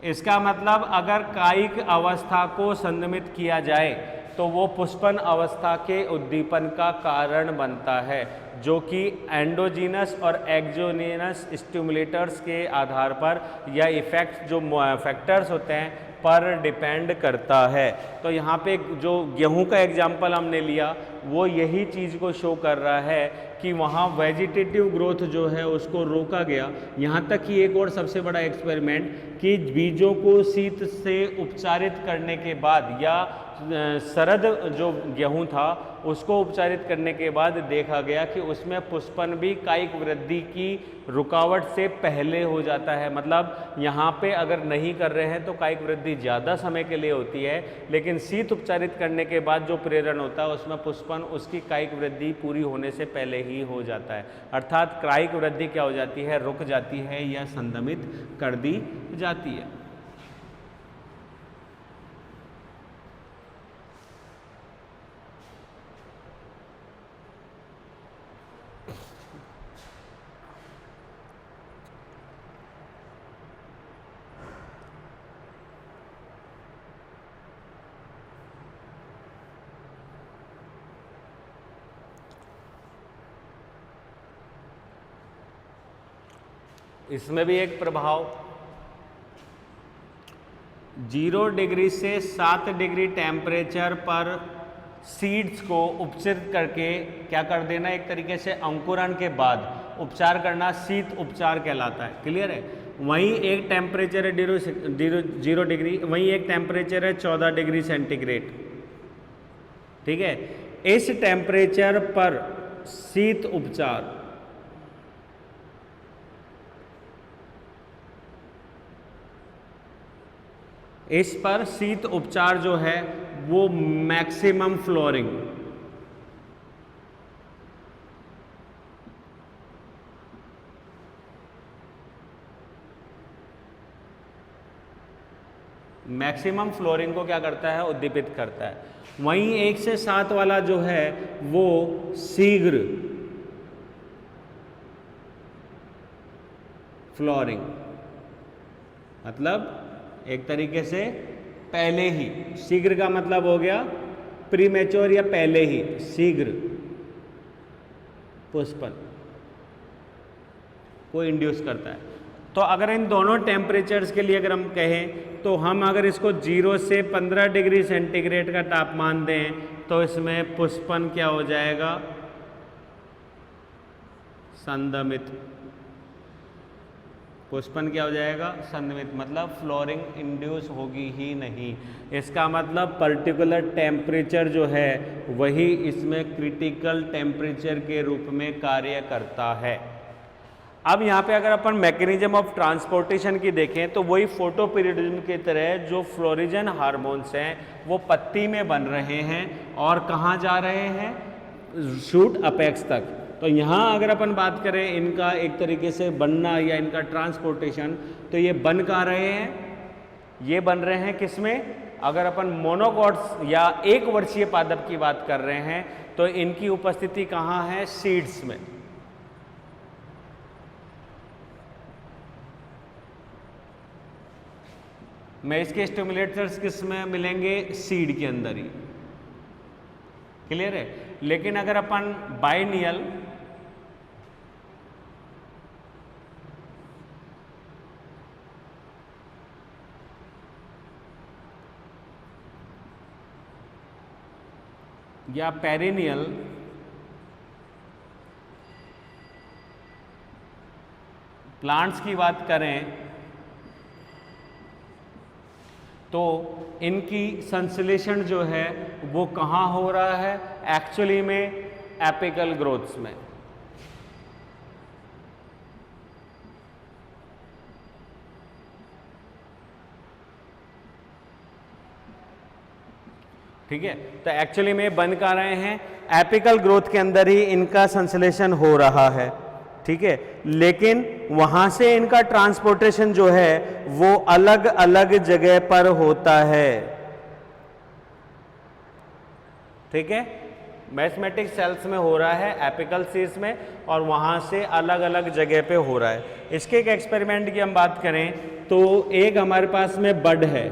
इसका मतलब अगर कायिक अवस्था को संदमित किया जाए तो वो पुष्पन अवस्था के उद्दीपन का कारण बनता है, जो कि एंडोजीनस और एक्सोजीनस स्टिमुलेटर्स के आधार पर या इफेक्ट जो फैक्टर्स होते हैं पर डिपेंड करता है। तो यहाँ पे जो गेहूं का एग्जाम्पल हमने लिया वो यही चीज़ को शो कर रहा है कि वहाँ वेजिटेटिव ग्रोथ जो है उसको रोका गया। यहाँ तक कि एक और सबसे बड़ा एक्सपेरिमेंट कि बीजों को शीत से उपचारित करने के बाद या शरद जो गेहूं था उसको उपचारित करने के बाद देखा गया कि उसमें पुष्पन भी कायिक वृद्धि की रुकावट से पहले हो जाता है। मतलब यहाँ पे अगर नहीं कर रहे हैं तो कायिक वृद्धि ज़्यादा समय के लिए होती है, लेकिन शीत उपचारित करने के बाद जो प्रेरण होता है उसमें पुष्पन उसकी कायिक वृद्धि पूरी होने से पहले ही हो जाता है। अर्थात कायिक वृद्धि क्या हो जाती है, रुक जाती है या संदमित कर दी जाती है। इसमें भी एक प्रभाव 0 डिग्री से 7 डिग्री टेम्परेचर पर सीड्स को उपचारित करके क्या कर देना, एक तरीके से अंकुरण के बाद उपचार करना शीत उपचार कहलाता है। क्लियर है। वहीं एक टेम्परेचर है 0 डिग्री, वहीं एक टेम्परेचर है 14 डिग्री सेंटीग्रेड। ठीक है, इस टेम्परेचर पर शीत उपचार, इस पर शीत उपचार जो है वो मैक्सिमम फ्लोरिंग मैक्सिमम फ्लोरिंग को क्या करता है, उद्दीपित करता है। वहीं 1 से 7 वाला जो है वो शीघ्र फ्लोरिंग, मतलब एक तरीके से पहले ही, शीघ्र का मतलब हो गया प्रीमेच्योर या पहले ही, शीघ्र पुष्पन को इंड्यूस करता है। तो अगर इन दोनों टेम्परेचर्स के लिए अगर हम कहें तो हम अगर इसको 0 से 15 डिग्री सेंटीग्रेड का तापमान दें तो इसमें पुष्पन क्या हो जाएगा, संदमित। पुष्पन क्या हो जाएगा, संदमित, मतलब फ्लोरिंग इंड्यूस होगी ही नहीं। इसका मतलब पर्टिकुलर टेम्परेचर जो है वही इसमें क्रिटिकल टेम्परेचर के रूप में कार्य करता है। अब यहाँ पे अगर अपन मैकेनिज्म ऑफ ट्रांसपोर्टेशन की देखें तो वही फोटोपीरियडिज्म की तरह जो फ्लोरिजन हार्मोन्स हैं वो पत्ती में बन रहे हैं और कहाँ जा रहे हैं, शूट अपेक्स तक। तो यहाँ अगर अपन बात करें इनका एक तरीके से बनना या इनका ट्रांसपोर्टेशन, तो ये बन कहाँ रहे हैं, ये बन रहे हैं किसमें, अगर अपन मोनोकॉट्स या एक वर्षीय पादप की बात कर रहे हैं तो इनकी उपस्थिति कहाँ है, सीड्स में। मैं इसके स्टिमुलेटर्स किस में मिलेंगे, सीड के अंदर ही, क्लियर है। लेकिन अगर अपन बाइनियल या पेरिनियल प्लांट्स की बात करें तो इनकी संश्लेषण जो है वो कहाँ हो रहा है, एक्चुअली में एपिकल ग्रोथ्स में। ठीक है, तो एक्चुअली में बन कर रहे हैं एपिकल ग्रोथ के अंदर ही इनका संश्लेषण हो रहा है, ठीक है। लेकिन वहां से इनका ट्रांसपोर्टेशन जो है वो अलग अलग जगह पर होता है, ठीक है। मैस्मेटिक सेल्स में हो रहा है, एपिकल सीड्स में, और वहां से अलग अलग जगह पे हो रहा है। इसके एक एक्सपेरिमेंट की हम बात करें तो एक हमारे पास में बड है,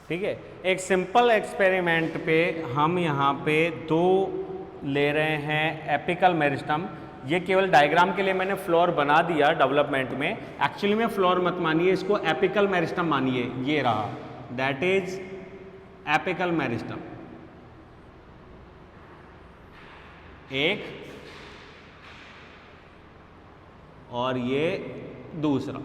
ठीक है, एक सिंपल एक्सपेरिमेंट पे हम यहाँ पे 2 ले रहे हैं एपिकल मेरिस्टम। ये केवल डायग्राम के लिए मैंने फ्लोर बना दिया डेवलपमेंट में, एक्चुअली में फ्लोर मत मानिए, इसको एपिकल मेरिस्टम मानिए। ये रहा, दैट इज एपिकल मेरिस्टम, एक, और ये दूसरा।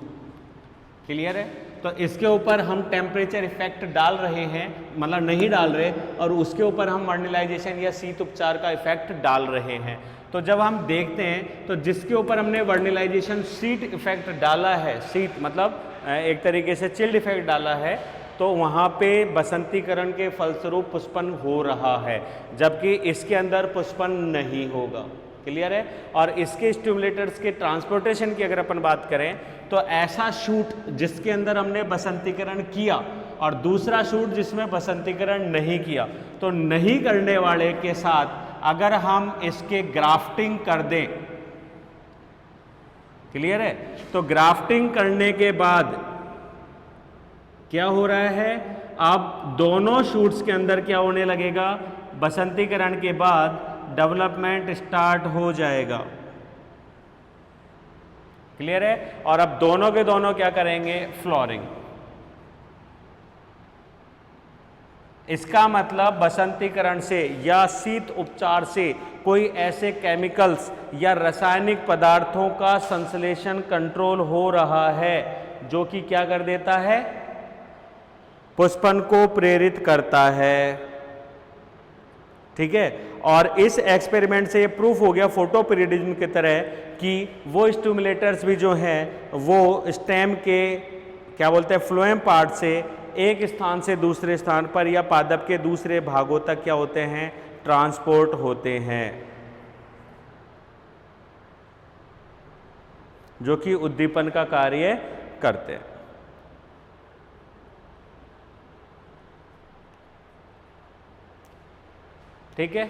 क्लियर है? तो इसके ऊपर हम टेम्परेचर इफेक्ट डाल रहे हैं, मतलब नहीं डाल रहे, और उसके ऊपर हम वर्निलाइजेशन या शीत उपचार का इफेक्ट डाल रहे हैं। तो जब हम देखते हैं तो जिसके ऊपर हमने वर्निलाइजेशन शीट इफेक्ट डाला है, शीट मतलब एक तरीके से चिल्ड इफेक्ट डाला है, तो वहाँ पे बसंतीकरण के फलस्वरूप पुष्पन हो रहा है, जबकि इसके अंदर पुष्पन नहीं होगा। क्लियर है? और इसके स्टिमुलेटर्स के ट्रांसपोर्टेशन की अगर अपन बात करें तो ऐसा शूट जिसके अंदर हमने बसंतीकरण किया और दूसरा शूट जिसमें बसंतीकरण नहीं किया, तो नहीं करने वाले के साथ अगर हम इसके ग्राफ्टिंग कर दें, क्लियर है, तो ग्राफ्टिंग करने के बाद क्या हो रहा है, अब दोनों शूट्स के अंदर क्या होने लगेगा, बसंतीकरण के बाद डेवलपमेंट स्टार्ट हो जाएगा। क्लियर है? और अब दोनों के दोनों क्या करेंगे, फ्लोरिंग। इसका मतलब बसंतीकरण से या शीत उपचार से कोई ऐसे केमिकल्स या रासायनिक पदार्थों का संश्लेषण कंट्रोल हो रहा है जो कि क्या कर देता है, पुष्पन को प्रेरित करता है। ठीक है? और इस एक्सपेरिमेंट से ये प्रूफ हो गया फोटोपीरियडिज्म की तरह कि वो स्टिमुलेटर्स भी जो हैं वो स्टेम के क्या बोलते हैं फ्लोएम पार्ट से एक स्थान से दूसरे स्थान पर या पादप के दूसरे भागों तक क्या होते हैं, ट्रांसपोर्ट होते हैं, जो कि उद्दीपन का कार्य करते हैं। ठीक है?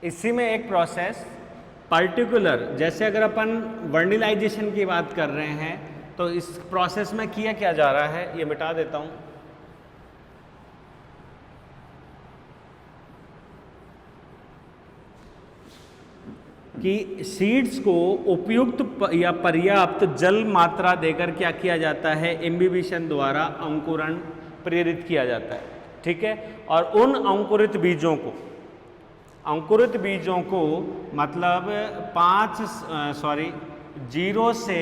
इसी में एक प्रोसेस पर्टिकुलर, जैसे अगर अपन वर्निलाइजेशन की बात कर रहे हैं तो इस प्रोसेस में किया क्या जा रहा है, ये मिटा देता हूं। कि सीड्स को उपयुक्त या पर्याप्त जल मात्रा देकर क्या किया जाता है, इम्बिबिशन द्वारा अंकुरण प्रेरित किया जाता है। ठीक है? और उन अंकुरित बीजों को मतलब 0 से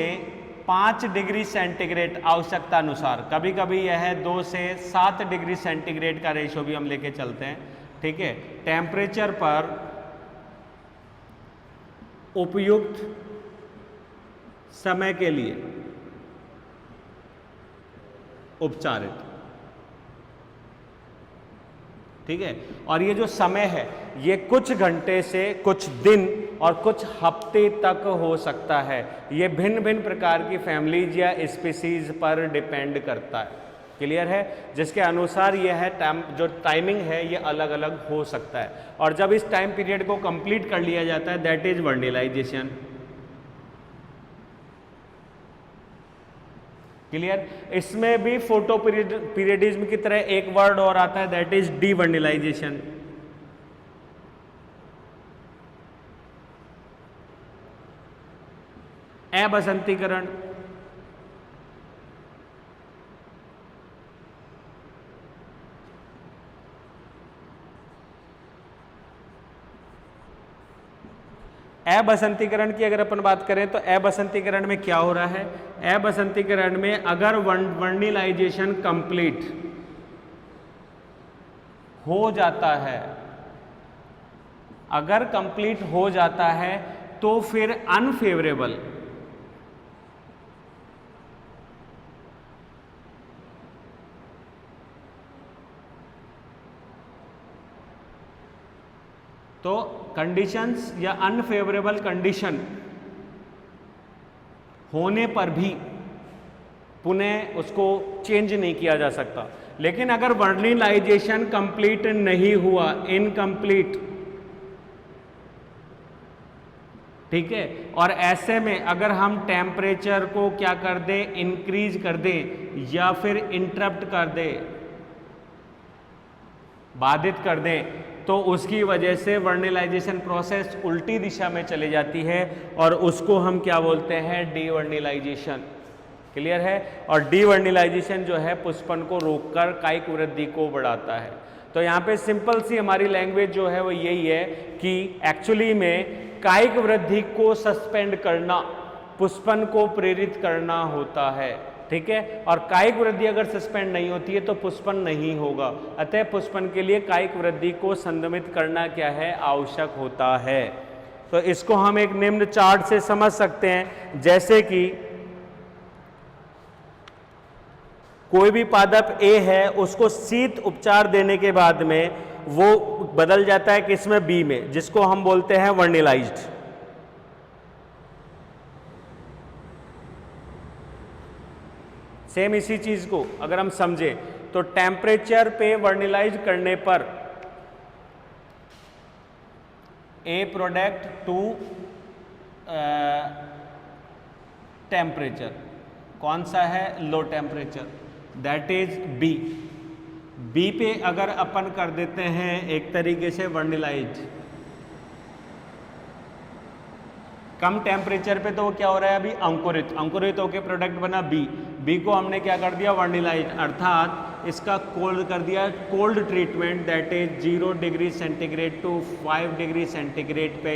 5 डिग्री सेंटीग्रेड आवश्यकता अनुसार, कभी कभी यह 2 से 7 डिग्री सेंटीग्रेड का रेशो भी हम लेके चलते हैं। ठीक है? टेम्परेचर पर उपयुक्त समय के लिए उपचारित। ठीक है? और ये जो समय है ये कुछ घंटे से कुछ दिन और कुछ हफ्ते तक हो सकता है। ये भिन्न भिन्न प्रकार की फैमिलीज या स्पीसीज पर डिपेंड करता है। क्लियर है, जिसके अनुसार यह है जो टाइमिंग है ये अलग अलग हो सकता है। और जब इस टाइम पीरियड को कंप्लीट कर लिया जाता है दैट इज वर्निलाइजेशन। क्लियर। इसमें भी फोटो पीरियडिज्म की तरह एक वर्ड और आता है दैट इज डीवर्निलाइजेशन। अबसंतीकरण, अबसंतीकरण की अगर अपन बात करें तो अबसंतीकरण में क्या हो रहा है, अबसंतीकरण में अगर वर्निलाइजेशन कंप्लीट हो जाता है, अगर कंप्लीट हो जाता है तो फिर अनफेवरेबल, तो कंडीशंस या अनफेवरेबल कंडीशन होने पर भी पुनः उसको चेंज नहीं किया जा सकता। लेकिन अगर वर्निलाइजेशन कंप्लीट नहीं हुआ, इनकम्प्लीट, ठीक है, और ऐसे में अगर हम टेम्परेचर को क्या कर दें, इंक्रीज कर दें या फिर इंटरप्ट कर दें, बाधित कर दें, तो उसकी वजह से वर्निलाइजेशन प्रोसेस उल्टी दिशा में चली जाती है और उसको हम क्या बोलते हैं, डीवर्निलाइजेशन। क्लियर है। और डीवर्निलाइजेशन जो है पुष्पन को रोककर कायिक वृद्धि को बढ़ाता है। तो यहाँ पे सिंपल सी हमारी लैंग्वेज जो है वो यही है कि एक्चुअली में कायिक वृद्धि को सस्पेंड करना पुष्पन को प्रेरित करना होता है, ठीक है। और कायिक वृद्धि अगर सस्पेंड नहीं होती है तो पुष्पन नहीं होगा। अतः पुष्पन के लिए कायिक वृद्धि को संदमित करना क्या है, आवश्यक होता है। तो इसको हम एक निम्न चार्ट से समझ सकते हैं, जैसे कि कोई भी पादप ए है, उसको शीत उपचार देने के बाद में वो बदल जाता है किसमें, बी में, जिसको हम बोलते हैं वर्निलाइज्ड। सेम इसी चीज को अगर हम समझे तो टेम्परेचर पे वर्निलाइज करने पर ए प्रोडक्ट टू टेम्परेचर कौन सा है, low temperature, that is B. B पे अगर अपन कर देते हैं एक तरीके से वर्निलाइज, कम टेम्परेचर पे, तो वो क्या हो रहा है अभी, अंकुरित, अंकुरित होकर प्रोडक्ट बना बी। बी को हमने क्या कर दिया, वर्निलाइज, अर्थात इसका कोल्ड कर दिया, cold treatment, that is 0 degree centigrade to 5 degree centigrade पे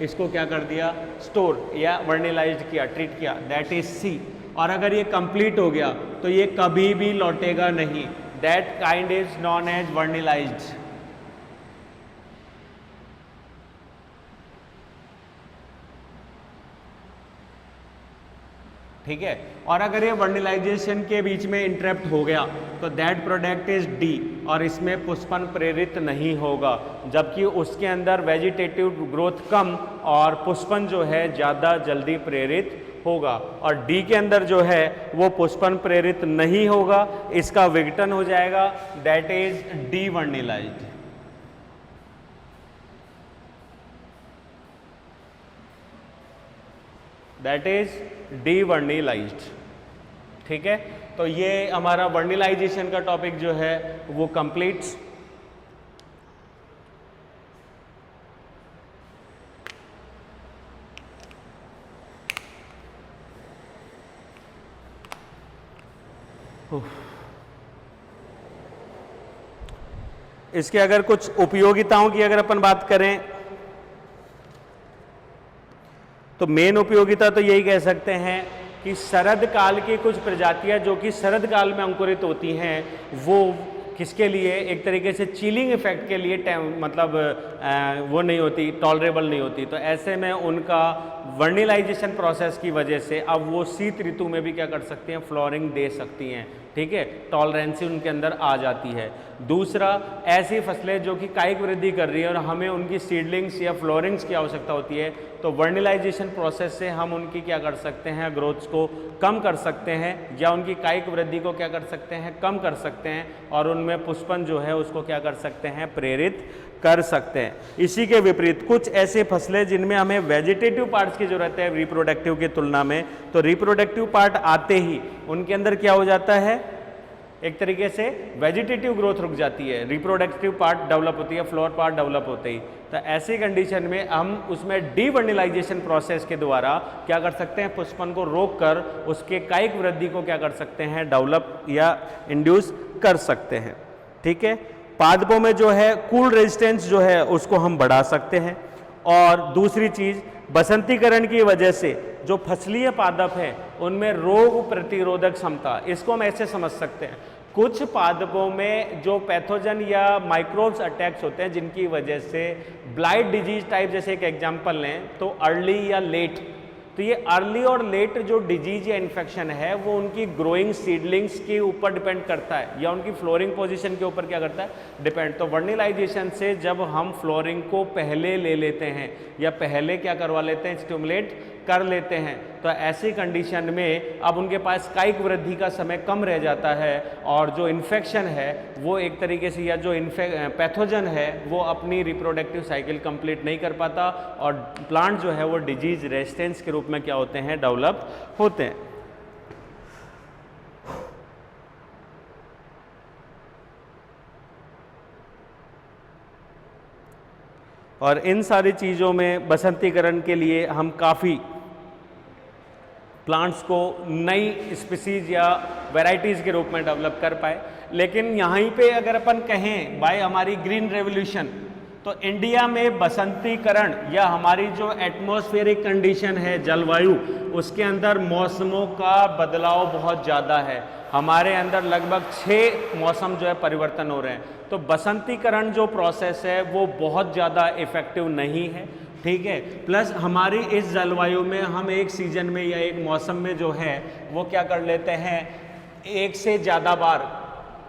इसको क्या कर दिया, स्टोर या वर्निलाइज किया, ट्रीट किया, दैट इज सी। और अगर ये कंप्लीट हो गया तो ये कभी भी लौटेगा नहीं, that kind is known as vernalized. ठीक है। और अगर ये वर्निलाइजेशन के बीच में इंटरप्ट हो गया तो दैट प्रोडक्ट इज डी, और इसमें पुष्पन प्रेरित नहीं होगा, जबकि उसके अंदर वेजिटेटिव ग्रोथ कम और पुष्पन जो है ज़्यादा जल्दी प्रेरित होगा। और डी के अंदर जो है वो पुष्पन प्रेरित नहीं होगा, इसका विघटन हो जाएगा, that is devernalized. That is devernalized. ठीक है। तो ये हमारा वर्निलाइजेशन का टॉपिक जो है वो कंप्लीट्स। इसके अगर कुछ उपयोगिताओं की अगर अपन बात करें तो मेन उपयोगिता तो यही कह सकते हैं कि शरद काल की कुछ प्रजातियां जो कि शरद काल में अंकुरित होती हैं वो किसके लिए, एक तरीके से चिलिंग इफेक्ट के लिए मतलब वो नहीं होती, टॉलरेबल नहीं होती। तो ऐसे में उनका वर्निलाइजेशन प्रोसेस की वजह से अब वो शीत ऋतु में भी क्या कर सकती हैं, फ्लोरिंग दे सकती हैं, ठीक है, टॉलरेंसी उनके अंदर आ जाती है। दूसरा, ऐसी फसलें जो कि कायिक वृद्धि कर रही है और हमें उनकी सीडलिंग्स या फ्लोरिंग्स की आवश्यकता होती है, तो वर्निलाइजेशन प्रोसेस से हम उनकी क्या कर सकते हैं, ग्रोथ्स को कम कर सकते हैं या उनकी कायिक वृद्धि को क्या कर सकते हैं, कम कर सकते हैं और उनमें पुष्पन जो है उसको क्या कर सकते हैं, प्रेरित कर सकते हैं। इसी के विपरीत कुछ ऐसे फसलें जिनमें हमें वेजिटेटिव पार्ट्स की जरूरत है रिप्रोडक्टिव की तुलना में, तो रिप्रोडक्टिव पार्ट आते ही उनके अंदर क्या हो जाता है, एक तरीके से वेजिटेटिव ग्रोथ रुक जाती है, रिप्रोडक्टिव पार्ट डेवलप होती है, फ्लोर पार्ट डेवलप होते ही। तो ऐसी कंडीशन में हम उसमें डीवर्निलाइजेशन प्रोसेस के द्वारा क्या कर सकते हैं, पुष्पन को रोक कर उसके कायिक वृद्धि को क्या कर सकते हैं, डेवलप या इंड्यूस कर सकते हैं, ठीक है। पादपों में जो है कूल रेजिस्टेंस जो है उसको हम बढ़ा सकते हैं। और दूसरी चीज़, बसंतीकरण की वजह से जो फसलीय पादप है उनमें रोग प्रतिरोधक क्षमता, इसको हम ऐसे समझ सकते हैं, कुछ पादपों में जो पैथोजन या माइक्रोब्स अटैक्स होते हैं जिनकी वजह से ब्लाइट डिजीज टाइप, जैसे एक एग्जांपल लें तो अर्ली या लेट, तो ये अर्ली और लेट जो डिजीज या इन्फेक्शन है वो उनकी ग्रोइंग सीडलिंग्स के ऊपर डिपेंड करता है या उनकी फ्लोरिंग पोजीशन के ऊपर क्या करता है, डिपेंड। तो वर्निलाइजेशन से जब हम फ्लोरिंग को पहले ले लेते हैं या पहले क्या करवा लेते हैं, स्टिमुलेट कर लेते हैं, तो ऐसी कंडीशन में अब उनके पास कायिक वृद्धि का समय कम रह जाता है और जो इन्फेक्शन है वो एक तरीके से या जो पैथोजन है वो अपनी रिप्रोडक्टिव साइकिल कंप्लीट नहीं कर पाता और प्लांट जो है वो डिजीज रेजिस्टेंस के रूप में क्या होते हैं, डेवलप होते हैं। और इन सारी चीज़ों में बसंतीकरण के लिए हम काफ़ी प्लांट्स को नई स्पीसीज या वैरायटीज़ के रूप में डेवलप कर पाए। लेकिन यहाँ पे अगर अपन कहें बाय हमारी ग्रीन रेवोल्यूशन, तो इंडिया में बसंतीकरण या हमारी जो एटमॉस्फेरिक कंडीशन है, जलवायु, उसके अंदर मौसमों का बदलाव बहुत ज़्यादा है। हमारे अंदर लगभग 6 मौसम जो है परिवर्तन हो रहे हैं। तो बसंतीकरण जो प्रोसेस है वो बहुत ज़्यादा इफ़ेक्टिव नहीं है, ठीक है। प्लस हमारी इस जलवायु में हम एक सीजन में या एक मौसम में जो है वो क्या कर लेते हैं, एक से ज़्यादा बार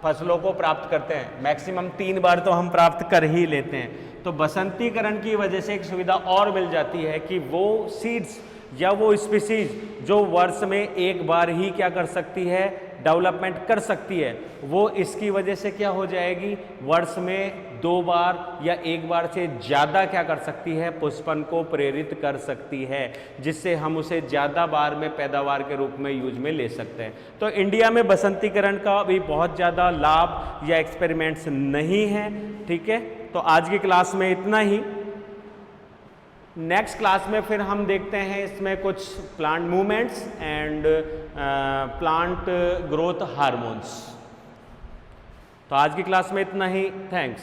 फसलों को प्राप्त करते हैं, मैक्सिमम 3 बार तो हम प्राप्त कर ही लेते हैं। तो बसंतीकरण की वजह से एक सुविधा और मिल जाती है कि वो सीड्स या वो स्पीसीज जो वर्ष में एक बार ही क्या कर सकती है, डेवलपमेंट कर सकती है, वो इसकी वजह से क्या हो जाएगी, वर्ष में 2 बार या 1 बार से ज़्यादा क्या कर सकती है, पुष्पन को प्रेरित कर सकती है, जिससे हम उसे ज़्यादा बार में पैदावार के रूप में यूज में ले सकते हैं। तो इंडिया में बसंतीकरण का भी बहुत ज़्यादा लाभ या एक्सपेरिमेंट्स नहीं है, ठीक है। तो आज की क्लास में इतना ही। नेक्स्ट क्लास में फिर हम देखते हैं इसमें कुछ plant movements and plant growth hormones. तो आज की क्लास में इतना ही। थैंक्स।